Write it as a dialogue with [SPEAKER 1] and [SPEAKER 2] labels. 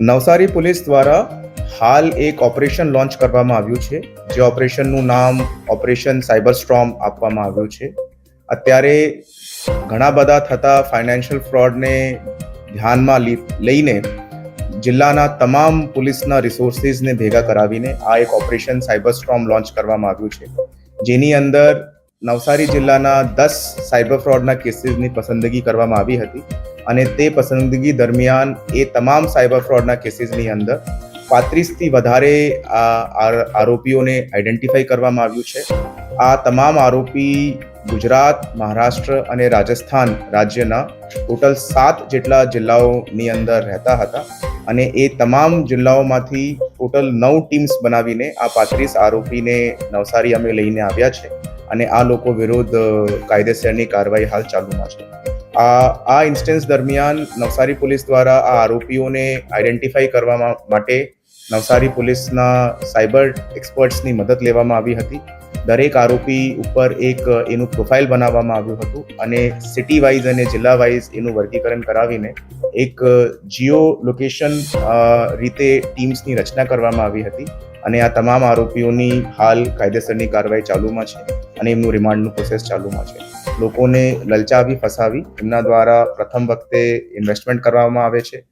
[SPEAKER 1] Navsari police દ્વારા હાલ એક ઓપરેશન લોન્ચ કરવામાં આવ્યું છે, જે ઓપરેશનનું નામ ઓપરેશન સાયબર સ્ટ્રોમ આપવામાં આવ્યું છે. અત્યારે ઘણા બધા થતા ફાઇનાન્શિયલ ફ્રોડને ધ્યાનમાં લઈને જિલ્લાના તમામ પોલીસના રિસોર્સિસને ભેગા કરાવીને આ એક ઓપરેશન સાયબર સ્ટ્રોમ લોન્ચ કરવામાં આવ્યું છે, જેની અંદર નવસારી જિલ્લાના 10 સાયબર ફ્રોડના કેસીસની પસંદગી કરવામાં આવી હતી અને તે પસંદગી દરમિયાન એ તમામ સાયબર ફ્રોડના કેસીસની અંદર 35થી વધારે આરોપીઓને આઈડેન્ટિફાઈ કરવામાં આવ્યું છે. આ તમામ આરોપી ગુજરાત, મહારાષ્ટ્ર અને રાજસ્થાન રાજ્યના ટોટલ 7 જેટલા જિલ્લાઓની અંદર રહેતા હતા અને એ તમામ જિલ્લાઓમાંથી ટોટલ 9 ટીમ્સ બનાવીને આ 35 આરોપીને નવસારી અમે લઈને આવ્યા છે અને આ લોકો વિરુદ્ધ કાયદેસરની કાર્યવાહી હાલ ચાલુમાં છે. આ ઇન્સ્ટન્સ દરમિયાન નવસારી પોલીસ દ્વારા આ આરોપીઓને આઈડેન્ટિફાઈ કરવા માટે નવસારી પોલીસના સાયબર એક્સપર્ટ્સની મદદ લેવામાં આવી હતી. દરેક આરોપી ઉપર એક એનું પ્રોફાઇલ બનાવવામાં આવ્યું હતું અને સિટી વાઇઝ અને જિલ્લા વાઇઝ એનું વર્ગીકરણ કરાવીને એક જીઓ લોકેશન રીતે ટીમ્સની રચના કરવામાં આવી હતી અને આ તમામ આરોપીઓની હાલ કાયદેસરની કાર્યવાહી ચાલુમાં છે અને એમનું રિમાન્ડનું પ્રોસેસ ચાલુમાં છે. લોકોને લલચાવી ફસાવી એમના દ્વારા પ્રથમ વખતે ઇન્વેસ્ટમેન્ટ કરવામાં આવે છે